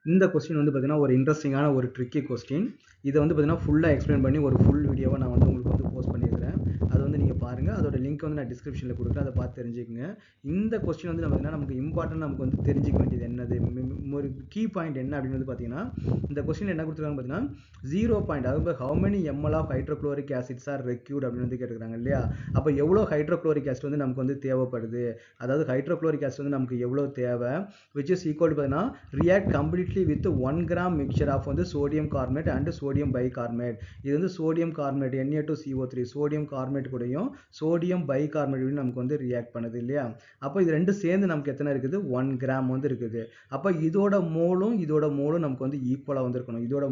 இந்த கொஸ்டின் வந்து பார்த்தீங்கன்னா ஒரு இன்ட்ரெஸ்டிங்கான ஒரு ட்ரிக்கி கொஸ்டின். இதை வந்து பார்த்தீங்கன்னா ஃபுல்லாக எக்ஸ்பிளைன் பண்ணி ஒரு ஃபுல் வீடியோவை நான் வந்து உங்களுக்கு வந்து போஸ்ட் பண்ணியிருக்கிறேன். அதை வந்து நீங்கள் பாருங்கள். அதோட லிங்க் வந்து நான் டிஸ்கிரிப்ஷனில் கொடுக்குறேன். அதை பார்த்து தெரிஞ்சுக்கங்க. இந்த கொஸ்டின் வந்து பார்த்தீங்கன்னா நமக்கு இம்பார்ட்டன்ட், நமக்கு வந்து தெரிஞ்சிக்க வேண்டியது என்னது, ஒரு கீ பாயிண்ட் என்ன அப்படின்னு வந்து பார்த்தீங்கன்னா, இந்த கொஸ்டின் என்ன கொடுத்துருக்காங்க பார்த்தீங்கன்னா 0 பாயிண்ட், அதாவது how many ML of hydrochloric acids are required அப்படின்னு வந்து கேட்டுக்கிறாங்க இல்லையா. அப்போ எவ்வளோ ஹைட்ரோக்ளோரிக் ஆசிட் வந்து நமக்கு வந்து தேவைப்படுது, அதாவது ஹைட்ரோக்ளோரிக் ஆசிட் வந்து நமக்கு எவ்வளோ தேவை, which is equal to பார்த்தீங்கன்னா react completely with 1 gram mixture of வந்து sodium carbonate and sodium bicarbonate. இது வந்து sodium carbonate Na2CO3 sodium carbonate கூடயும் sodium bicarbonate நமக்கு வந்து ரியாக்ட் பண்ணுது இல்லையா. அப்போ இது ரெண்டு சேர்ந்து நமக்கு எத்தனை இருக்குது, 1 கிராம் வந்து இருக்குது. அப்போ இதோட மோலும் நமக்கு வந்து ஈக்குவலாக வந்திருக்கணும். இதோட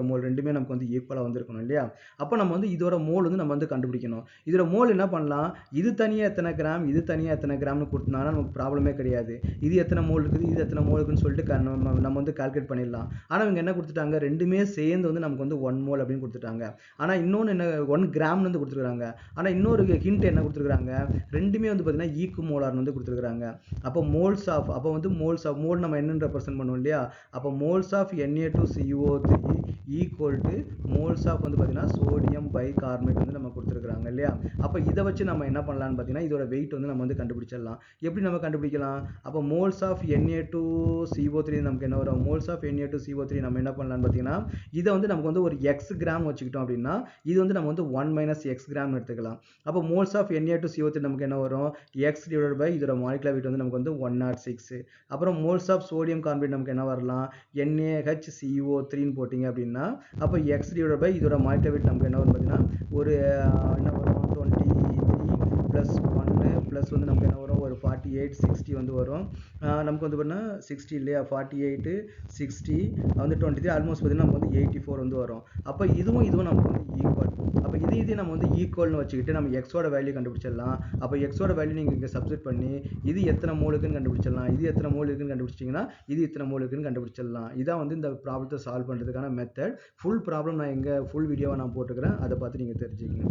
மோல் ரெண்டுமே நமக்கு வந்து ஈக்குவலாக வந்திருக்கணும் இல்லையா. அப்போ நம்ம வந்து இதோட மோல் வந்து நம்ம வந்து கண்டுபிடிக்கணும். இதோட மோல் என்ன பண்ணலாம், இது தனியாக எத்தனை கிராம், இது தனியாக எத்தனை கிராம்னு கொடுத்தனால நமக்கு ப்ராப்ளமே கிடையாது. இது எத்தனை மோல் இருக்குது, இது எத்தனை மோல் இருக்குன்னு சொல்லிட்டு நம்ம வந்து கால்குலேட் பண்ணிடலாம். ஆனால் இவங்க என்ன கொடுத்துட்டாங்க, ரெண்டுமே சேர்ந்து வந்து நமக்கு வந்து 1 மோல் அப்படின்னு கொடுத்துட்டாங்க. ஆனால் இன்னொன்று என்ன, 1 கிராம்னு வந்து கொடுத்துருக்காங்க. ஆனால் இன்னொரு ஹிண்ட் என்ன கொடுத்துருக்காங்க, ரெண்டுமே வந்து பார்த்தீங்கன்னா ஈக்கு மோலார்னு வந்து கொடுத்துருக்காங்க. அப்போ மோல்ஸ் ஆஃப், அப்போ வந்து மோல் நம்ம என்னன்னு ரெப்ரசென்ட் பண்ணுவோம் இல்லையா. அப்போ moles of Na2CO3 equal to moles of வந்து பார்த்தீங்கன்னா சோடியம் பைகார்பனேட் வந்து நம்ம கொடுத்துருக்காங்க இல்லையா. அப்போ இதை வச்சு நம்ம என்ன பண்ணலாம்னு பார்த்தீங்கன்னா இதோட வெயிட் வந்து நம்ம வந்து கண்டுபிடிச்சிடலாம். எப்படி நம்ம கண்டுபிடிக்கலாம், அப்போ மோல்ஸ் ஆஃப் Na2CO3 நமக்கு என்ன வரும், மோல்ஸ் ஆஃப் Na2CO3 நம்ம என்ன பண்ணலாம்னு பார்த்தீங்கன்னா இதை வந்து நமக்கு வந்து ஒரு எக்ஸ் கிராம் வச்சுக்கிட்டோம் அப்படின்னா இது வந்து நம்ம வந்து 1 - x கிராம் எடுத்துக்கலாம். அப்போ மோல்ஸ் ஆஃப் Na2CO3 நமக்கு என்ன வரும், எக்ஸ் டிவைடட் பை இதோட மாலிகுலர் வெயிட் வந்து நமக்கு வந்து 106. அப்புறம் மோல்ஸ் ஆஃப் சோடியம் கார்பனேட் நமக்கு என்ன வரலாம், NaHCO3ன்னு போட்டிங்க அப்படின்னா அப்போ எக்ஸ் டிவைடட் பை இதோட மாலிகுலர் வெயிட் நமக்கு என்ன வரும் பார்த்தீங்கன்னா ஒரு என்ன வரும் 23 + 1 ப்ளஸ் வந்து நமக்கு என்ன வரும் ஒரு 48 60 வந்து வரும். நமக்கு வந்து பார்த்தீங்கன்னா 60 இல்லையா, 48 60 வந்து 23 ஆல்மோஸ்ட் பார்த்தீங்கன்னா நமக்கு வந்து 84 வந்து வரும். அப்போ இதுவும் நமக்கு வந்து ஈக்குவல். அப்போ இது நம்ம வந்து ஈக்குவல்னு வச்சுக்கிட்டு நம்ம எக்ஸோட வேல்யூ கண்டுபிடிச்சிடலாம். அப்போ எக்ஸோட வேல்யூ நீங்கள் இங்கே சப்ஸ்டிட் பண்ணி இது எத்தனை மோலுக்குன்னு கண்டுபிடிச்சிடலாம், இது எத்தனை மோல் இருக்குன்னு கண்டுபிடிச்சிட்டிங்கன்னா இது இத்தனை மோல் இருக்குன்னு கண்டுபிடிச்சிடலாம். இதான் வந்து இந்த ப்ராப்ளத்தை சால்வ் பண்ணுறதுக்கான மெத்தட். ஃபுல் ப்ராப்ளம் நான் எங்கள் ஃபுல் வீடியோவை நான் போட்டுக்கிறேன், அதை பார்த்து நீங்கள் தெரிஞ்சுக்கங்க.